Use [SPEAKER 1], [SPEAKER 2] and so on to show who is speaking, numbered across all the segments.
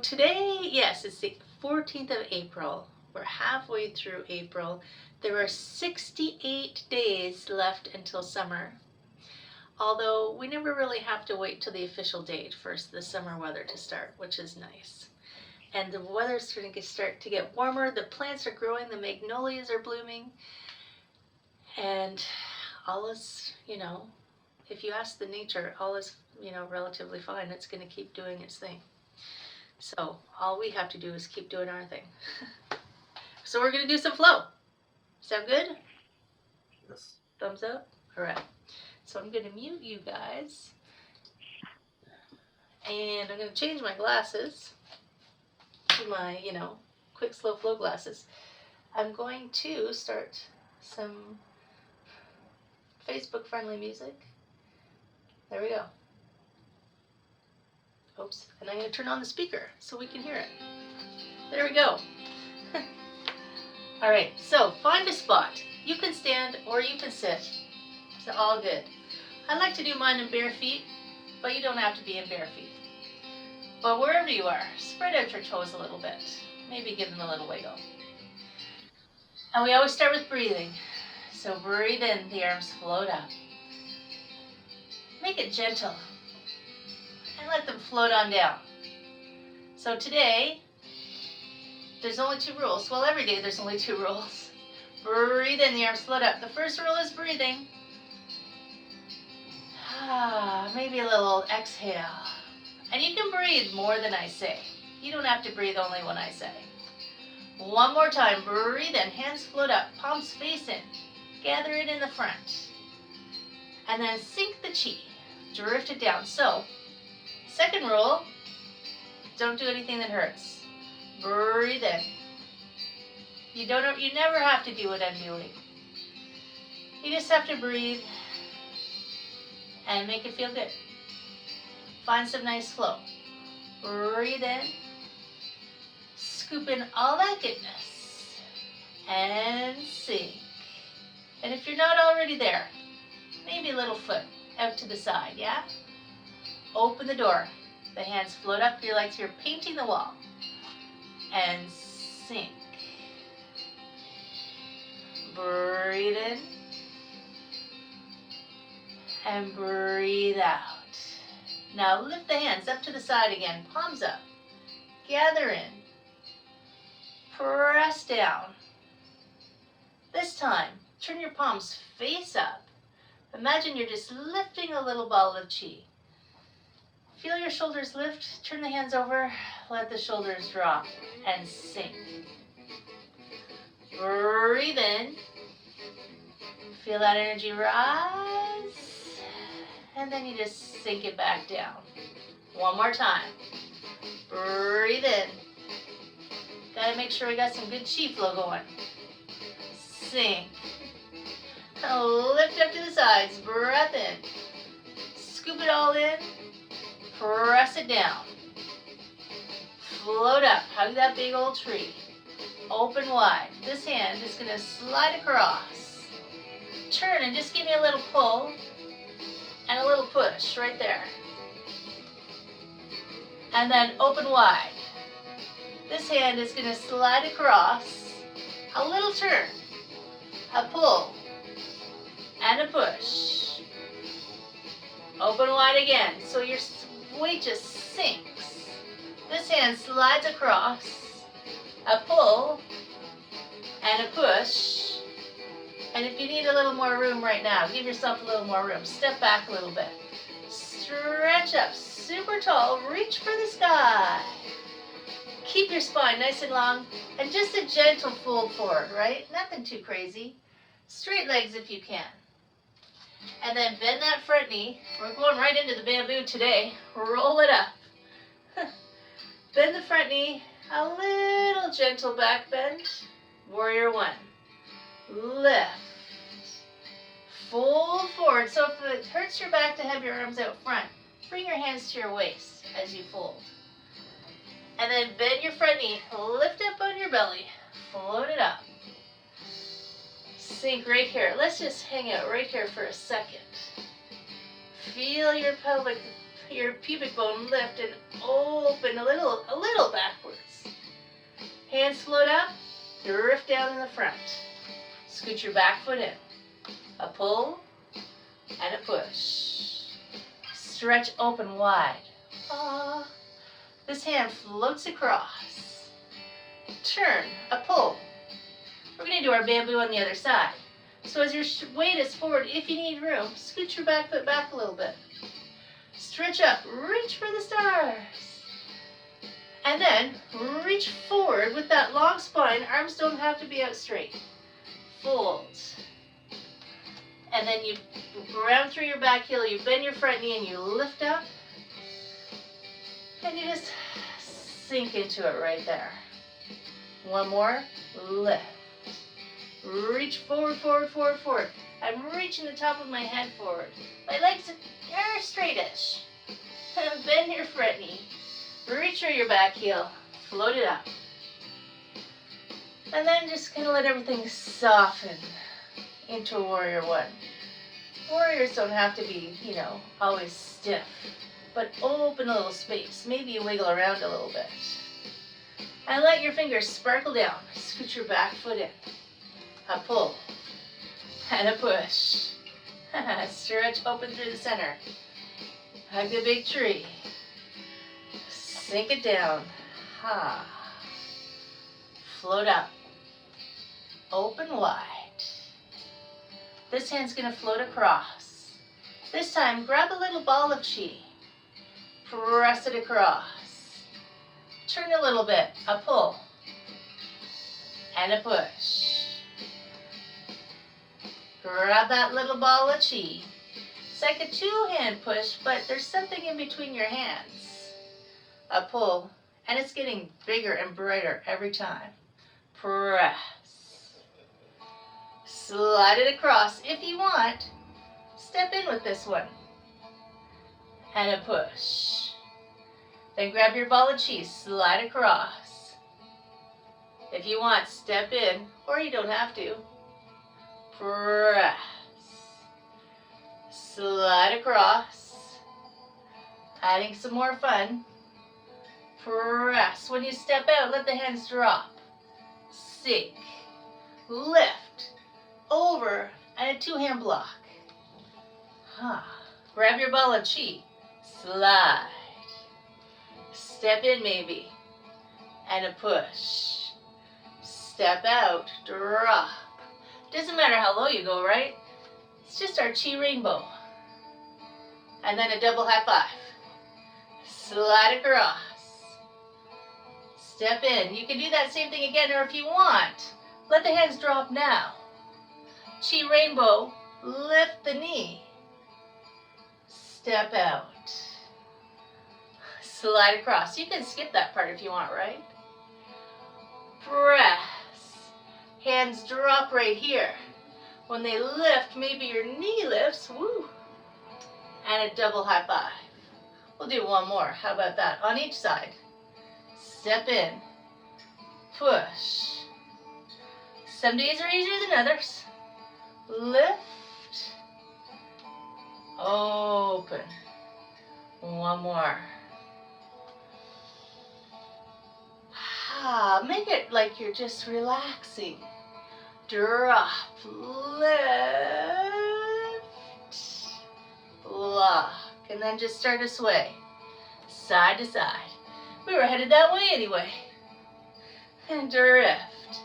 [SPEAKER 1] Today, yes, it's the 14th of April. We're halfway through April. There are 68 days left until summer. Although we never really have to wait till the official date for the summer weather to start, which is nice. And the weather's going to start to get warmer. The plants are growing. The magnolias are blooming. And all is, if you ask the nature, all is, relatively fine. It's going to keep doing its thing. So all we have to do is keep doing our thing. So we're going to do some flow. Sound good?
[SPEAKER 2] Yes.
[SPEAKER 1] Thumbs up? All right. So I'm going to mute you guys. And I'm going to change my glasses to my, quick, slow flow glasses. I'm going to start some Facebook-friendly music. There we go. Oops. And I'm going to turn on the speaker so we can hear it. There we go. All right. So find a spot. You can stand or you can sit. It's all good. I like to do mine in bare feet, but you don't have to be in bare feet. But wherever you are, spread out your toes a little bit. Maybe give them a little wiggle. And we always start with breathing. So breathe in, the arms float up. Make it gentle. And let them float on down. So today, there's only 2 rules. Well, every day there's only 2 rules. Breathe in, the arms float up. The first rule is breathing. Maybe a little exhale. And you can breathe more than I say. You don't have to breathe only when I say. One more time. Breathe in, hands float up, palms face in. Gather it in the front. And then sink the chi. Drift it down. So, second rule, don't do anything that hurts. Breathe in. You never have to do what I'm doing. You just have to breathe and make it feel good. Find some nice flow. Breathe in. Scoop in all that goodness. And sink. And if you're not already there, maybe a little foot out to the side, yeah? Open the door. The hands float up. You're like you're painting the wall. And sink. Breathe in. And breathe out. Now lift the hands up to the side again. Palms up. Gather in. Press down. This time, turn your palms face up. Imagine you're just lifting a little ball of chi. Feel your shoulders lift. Turn the hands over. Let the shoulders drop and sink. Breathe in. Feel that energy rise. And then you just sink it back down. One more time. Breathe in. Gotta make sure we got some good chi flow going. Sink. Lift up to the sides. Breath in. Scoop it all in. Press it down. Float up. Hug that big old tree. Open wide. This hand is going to slide across. Turn and just give me a little pull and a little push right there. And then open wide. This hand is going to slide across. A little turn. A pull. And a push. Open wide again. So your weight just sinks. This hand slides across. A pull. And a push. And if you need a little more room right now, give yourself a little more room. Step back a little bit. Stretch up super tall. Reach for the sky. Keep your spine nice and long. And just a gentle fold forward, right? Nothing too crazy. Straight legs if you can. And then bend that front knee. We're going right into the bamboo today. Roll it up. Bend the front knee. A little gentle back bend. Warrior 1. Lift. Fold forward. So if it hurts your back to have your arms out front, bring your hands to your waist as you fold. And then bend your front knee. Lift up on your belly. Float it up. Sink right here. Let's just hang out right here for a second. Feel your pelvic your pubic bone lift and open a little backwards. Hands float up, drift down in the front. Scoot your back foot in. A pull and a push. Stretch open wide. Ah. This hand floats across. Turn, a pull. We're going to do our bamboo on the other side. So as your weight is forward, if you need room, scoot your back foot back a little bit. Stretch up, reach for the stars. And then reach forward with that long spine. Arms don't have to be out straight. Fold. And then you ground through your back heel, you bend your front knee and you lift up. And you just sink into it right there. One more, lift. Reach forward, forward, forward, forward. I'm reaching the top of my head forward. My legs are straightish. And bend your front knee. Reach through your back heel. Float it up. And then just kind of let everything soften into a warrior one. Warriors don't have to be, always stiff. But open a little space. Maybe you wiggle around a little bit. And let your fingers sparkle down. Scoot your back foot in. A pull. And a push. Stretch open through the center. Hug the big tree. Sink it down. Ha. Float up. Open wide. This hand's going to float across. This time, grab a little ball of chi. Press it across. Turn a little bit. A pull. And a push. Grab that little ball of chi. It's like a two-hand push, but there's something in between your hands. A pull, and it's getting bigger and brighter every time. Press. Slide it across if you want. Step in with this one. And a push. Then grab your ball of chi, slide across. If you want, step in, or you don't have to. Press. Slide across. Adding some more fun. Press. When you step out, let the hands drop. Sink. Lift. Over. And a two-hand block. Grab your ball of chi. Slide. Step in maybe. And a push. Step out. Drop. Doesn't matter how low you go, right? It's just our chi rainbow. And then a double high five. Slide across. Step in. You can do that same thing again, or if you want, let the hands drop now. Chi rainbow. Lift the knee. Step out. Slide across. You can skip that part if you want, right? Press. Hands drop right here. When they lift, maybe your knee lifts. Woo. And a double high five. We'll do one more. How about that? On each side. Step in. Push. Some days are easier than others. Lift. Open. One more. Make it like you're just relaxing. Drop. Lift. Lock. And then just start to sway. Side to side. We were headed that way anyway. And drift.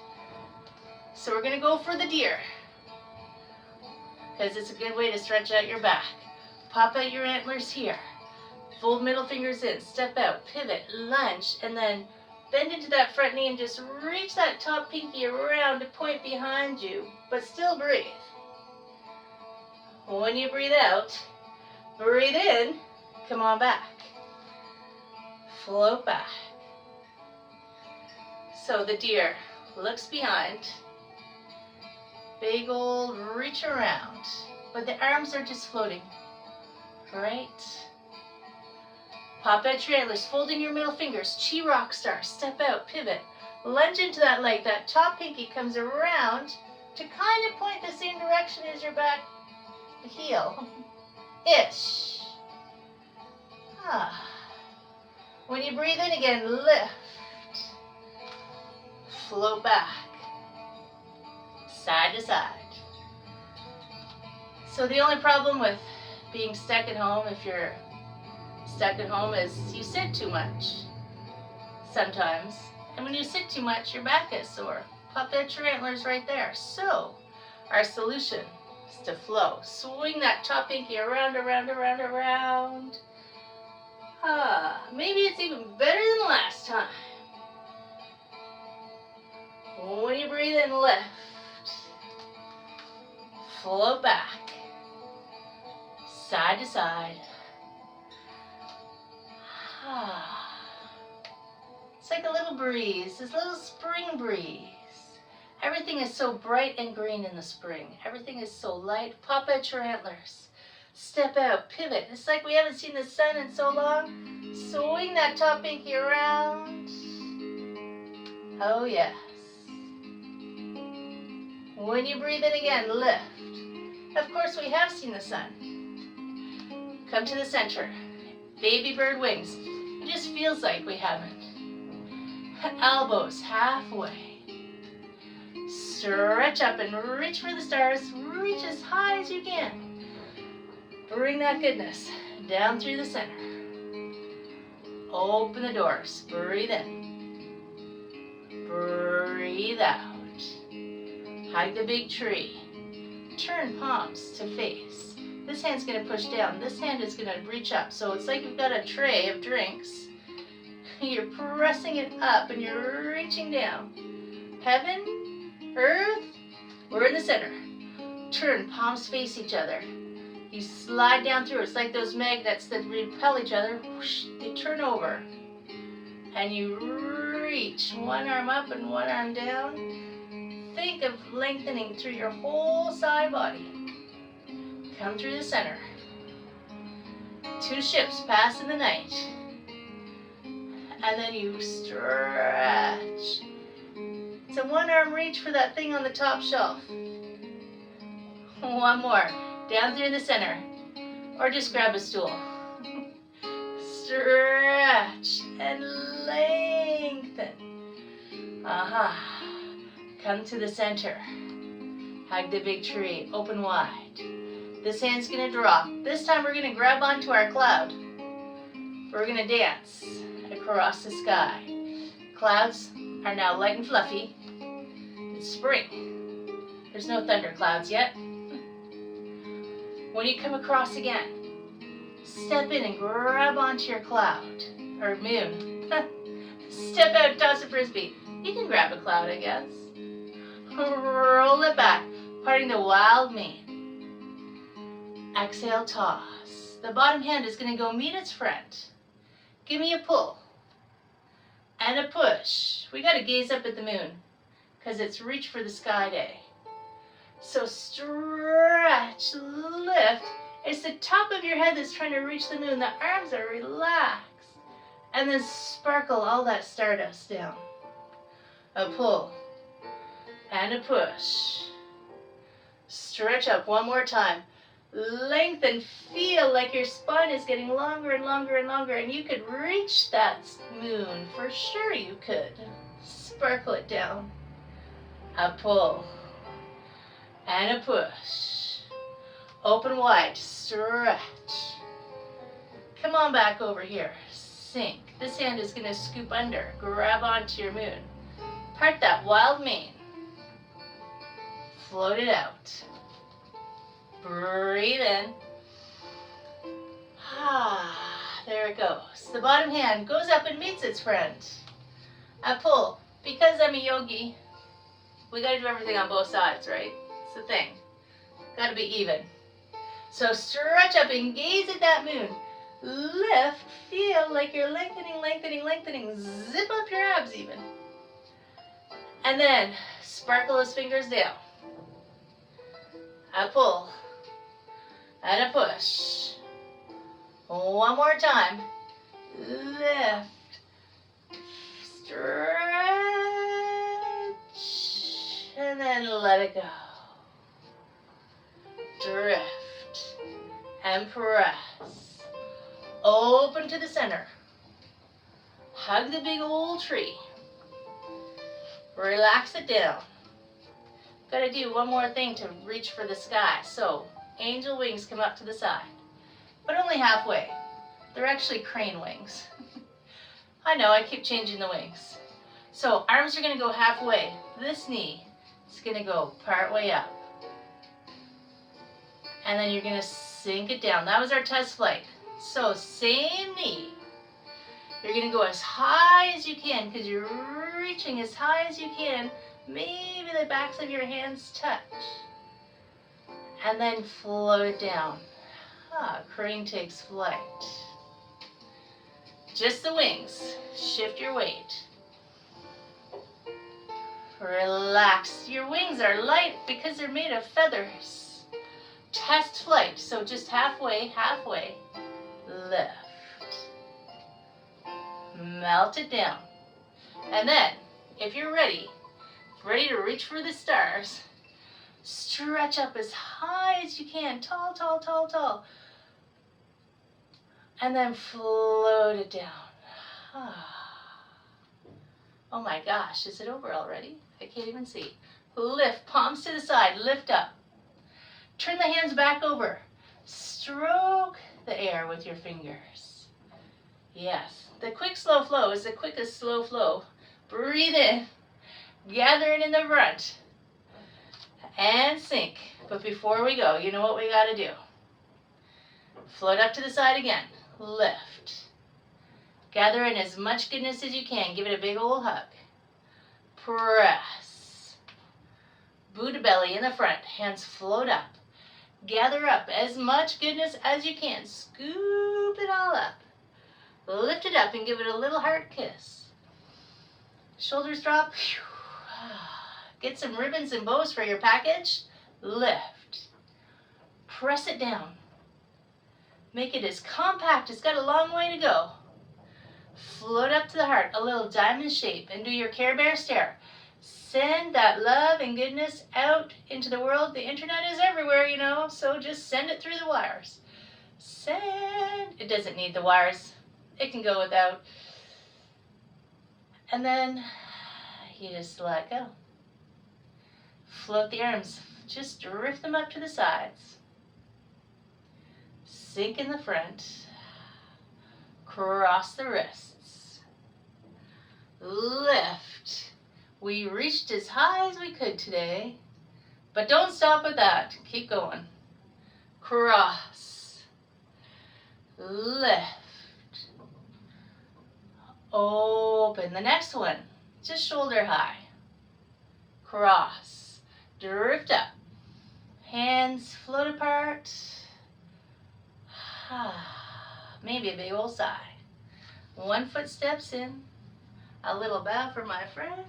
[SPEAKER 1] So we're going to go for the deer. Because it's a good way to stretch out your back. Pop out your antlers here. Fold middle fingers in. Step out. Pivot. Lunge. And then bend into that front knee and just reach that top pinky around to point behind you. But still breathe. When you breathe out, breathe in. Come on back. Float back. So the deer looks behind. Big old reach around. But the arms are just floating. Right? Pop out your antlers, folding your middle fingers. Chi rock star. Step out, pivot. Lunge into that leg. That top pinky comes around to kind of point the same direction as your back heel. Ish. Ah. When you breathe in again, lift. Float back. Side to side. So the only problem with being stuck at home, if you're stuck at home, is you sit too much sometimes. And when you sit too much, your back is sore. Pop out your antlers right there. So our solution is to flow. Swing that top pinky around, around, around, around. Maybe it's even better than last time. When you breathe in, lift. Float back. Side to side. It's like a little breeze, this little spring breeze. Everything is so bright and green in the spring. Everything is so light. Pop out your antlers. Step out, pivot. It's like we haven't seen the sun in so long. Swing that top pinky around. Oh yes. When you breathe in again, lift. Of course, we have seen the sun. Come to the center. Baby bird wings. It just feels like we haven't. Elbows halfway. Stretch up and reach for the stars. Reach as high as you can. Bring that goodness down through the center. Open the doors. Breathe in. Breathe out. Hug the big tree. Turn palms to face. This hand's going to push down. This hand is going to reach up. So it's like you've got a tray of drinks. You're pressing it up and you're reaching down. Heaven, earth, we're in the center. Turn, palms face each other. You slide down through. It's like those magnets that repel each other. Whoosh, they turn over. And you reach one arm up and one arm down. Think of lengthening through your whole side body. Come through the center. Two ships pass in the night. And then you stretch. It's a one arm reach for that thing on the top shelf. One more. Down through the center. Or just grab a stool. Stretch and lengthen. Come to the center. Hug the big tree. Open wide. This hand's going to drop. This time we're going to grab onto our cloud. We're going to dance across the sky. Clouds are now light and fluffy. It's spring. There's no thunder clouds yet. When you come across again, step in and grab onto your cloud, or moon. Step out, toss a frisbee. You can grab a cloud, I guess. Roll it back, parting the wild mane. Exhale, toss. The bottom hand is going to go meet its friend. Give me a pull and a push. We got to gaze up at the moon because it's reach for the sky day. So stretch, lift. It's the top of your head that's trying to reach the moon. The arms are relaxed. And then sparkle all that stardust down. A pull and a push. Stretch up one more time. Lengthen, feel like your spine is getting longer and longer and longer, and you could reach that moon. For sure you could. Sparkle it down. A pull and a push. Open wide, stretch. Come on back over here. Sink. This hand is going to scoop under. Grab onto your moon. Part that wild mane. Float it out. Breathe in. There it goes. The bottom hand goes up and meets its friend. A pull. Because I'm a yogi, we got to do everything on both sides, right? It's the thing. Got to be even. So stretch up and gaze at that moon. Lift. Feel like you're lengthening, lengthening, lengthening. Zip up your abs even. And then sparkle those fingers down. A pull and a push. One more time. Lift. Stretch. And then let it go. Drift and press. open to the center. Hug the big old tree. Relax it down. Gotta do one more thing to reach for the sky. So, angel wings come up to the side, but only halfway. They're actually crane wings. I know, I keep changing the wings. So, arms are gonna go halfway. This knee is gonna go part way up. And then you're gonna sink it down. That was our test flight. So, same knee. You're gonna go as high as you can because you're reaching as high as you can. Maybe the backs of your hands touch. And then float it down. Crane takes flight. Just the wings. Shift your weight. Relax. Your wings are light because they're made of feathers. Test flight. So just halfway, halfway. Lift. Melt it down. And then, if you're ready to reach for the stars, stretch up as high as you can, tall, tall, tall, tall. And then float it down. Oh my gosh, is it over already? I can't even see. Lift, palms to the side, lift up. Turn the hands back over. Stroke the air with your fingers. Yes, the quick slow flow is the quickest slow flow. Breathe in, gather it in the front, and sink. But before we go, you know what we gotta do. Float up to the side again, lift. Gather in as much goodness as you can, give it a big old hug. Press. Buddha belly in the front, hands float up. Gather up as much goodness as you can, scoop it all up. Lift it up and give it a little heart kiss. Shoulders drop. Get some ribbons and bows for your package. Lift. Press it down. Make it as compact. It's got a long way to go. Float up to the heart, a little diamond shape, and do your Care Bear stare. Send that love and goodness out into the world. The internet is everywhere, you know, so just send it through the wires. Send. It doesn't need the wires. It can go without. And then you just let go. Float the arms. Just drift them up to the sides. Sink in the front. Cross the wrists. Lift. We reached as high as we could today. But don't stop with that. Keep going. Cross. Lift. Open. The next one, just shoulder high. Cross. Drift up. Hands float apart. Maybe a big old sigh. One foot steps in. A little bow for my friends.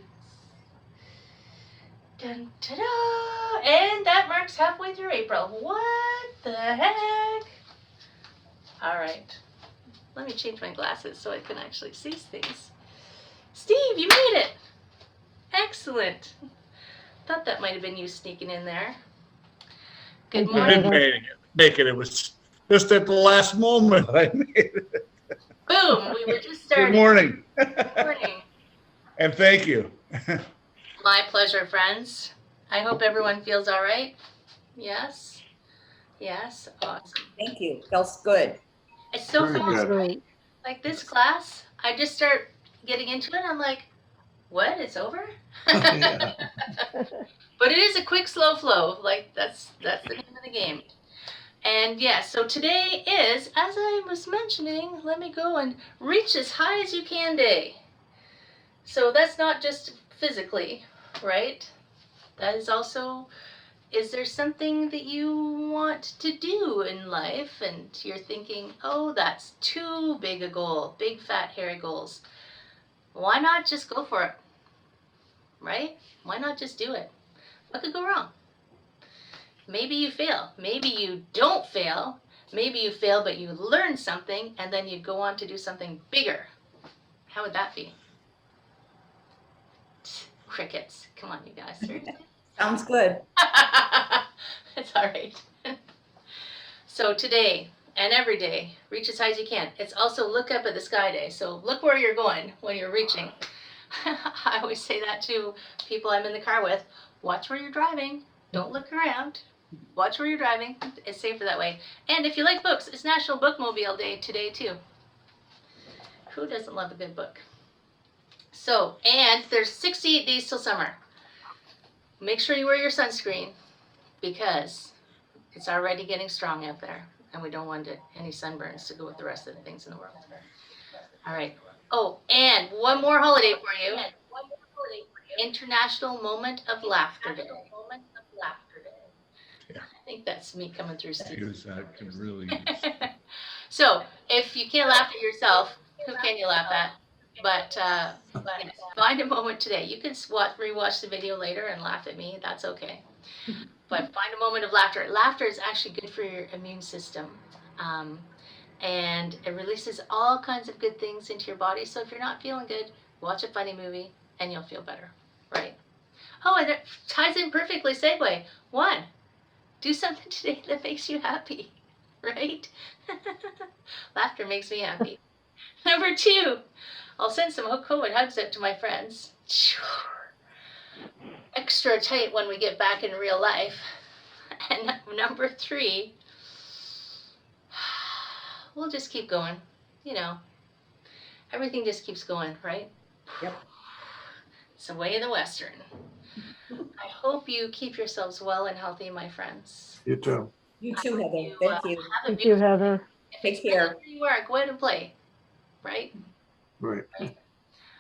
[SPEAKER 1] Dun, ta-da! And that marks halfway through April. What the heck? All right. Let me change my glasses so I can actually see things. Steve, you made it! Excellent. Thought that might have been you sneaking in there. Good
[SPEAKER 3] I
[SPEAKER 1] morning.
[SPEAKER 3] didn't make it. It was just at the last moment I made it.
[SPEAKER 1] Boom, we were just
[SPEAKER 3] Good
[SPEAKER 1] starting.
[SPEAKER 3] morning.
[SPEAKER 1] Good morning.
[SPEAKER 3] And thank you.
[SPEAKER 1] My pleasure, friends. I hope everyone feels all right. Yes? Yes? Awesome.
[SPEAKER 4] Thank you. Feels good.
[SPEAKER 1] It's so
[SPEAKER 3] Very
[SPEAKER 1] fast,
[SPEAKER 3] good.
[SPEAKER 1] right? Like this class, I just start getting into it. I'm like, what? It's over?
[SPEAKER 2] Yeah.
[SPEAKER 1] But it is a quick, slow flow. Like that's the name of the game. And yes, so today is, as I was mentioning, let me go and reach as high as you can day. So that's not just physically, right? That is also, is there something that you want to do in life and you're thinking, oh, that's too big a goal, big fat hairy goals. Why not just go for it, right? Why not just do it? What could go wrong? Maybe you fail. Maybe you don't fail. Maybe you fail, but you learn something, and then you go on to do something bigger. How would that be? Crickets. Come on, you guys. Seriously?
[SPEAKER 4] Sounds good.
[SPEAKER 1] It's all right. So today, and every day. Reach as high as you can. It's also look up at the sky day. So look where you're going when you're reaching. I always say that to people I'm in the car with. Watch where you're driving. Don't look around. Watch where you're driving. It's safer that way. And if you like books, it's National Bookmobile Day today too. Who doesn't love a good book? So, and there's 68 days till summer. Make sure you wear your sunscreen because it's already getting strong out there and we don't want any sunburns to go with the rest of the things in the world. All right. Oh, and one more holiday for you. International Moment of Laughter Day.
[SPEAKER 3] Yeah.
[SPEAKER 1] I think that's me coming through, Steve.
[SPEAKER 3] Use that to really.
[SPEAKER 1] So, if you can't laugh at yourself, who can you laugh at? But find a moment today. You can rewatch the video later and laugh at me. That's okay. But find a moment of laughter. Laughter is actually good for your immune system. And it releases all kinds of good things into your body. So if you're not feeling good, watch a funny movie and you'll feel better, right? Oh, and it ties in perfectly. Segue. 1, do something today that makes you happy, right? Laughter makes me happy. Number 2, I'll send some COVID hugs out to my friends. Extra tight when we get back in real life. And number 3, we'll just keep going. You know, everything just keeps going, right?
[SPEAKER 4] Yep.
[SPEAKER 1] It's the way of the Western. I hope you keep yourselves well and healthy, my friends.
[SPEAKER 2] You too.
[SPEAKER 4] You too, Heather. Thank you.
[SPEAKER 1] Have a
[SPEAKER 5] Thank you,
[SPEAKER 1] beautiful
[SPEAKER 5] Heather.
[SPEAKER 1] If
[SPEAKER 4] Take
[SPEAKER 1] it's
[SPEAKER 4] care.
[SPEAKER 1] where you are, go ahead and play, right?
[SPEAKER 2] Right.
[SPEAKER 5] Thank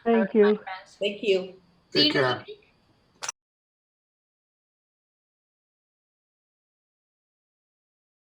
[SPEAKER 1] All right,
[SPEAKER 5] you.
[SPEAKER 1] my friends.
[SPEAKER 4] Thank you.
[SPEAKER 1] See
[SPEAKER 2] Take
[SPEAKER 1] you
[SPEAKER 2] care.
[SPEAKER 1] next week.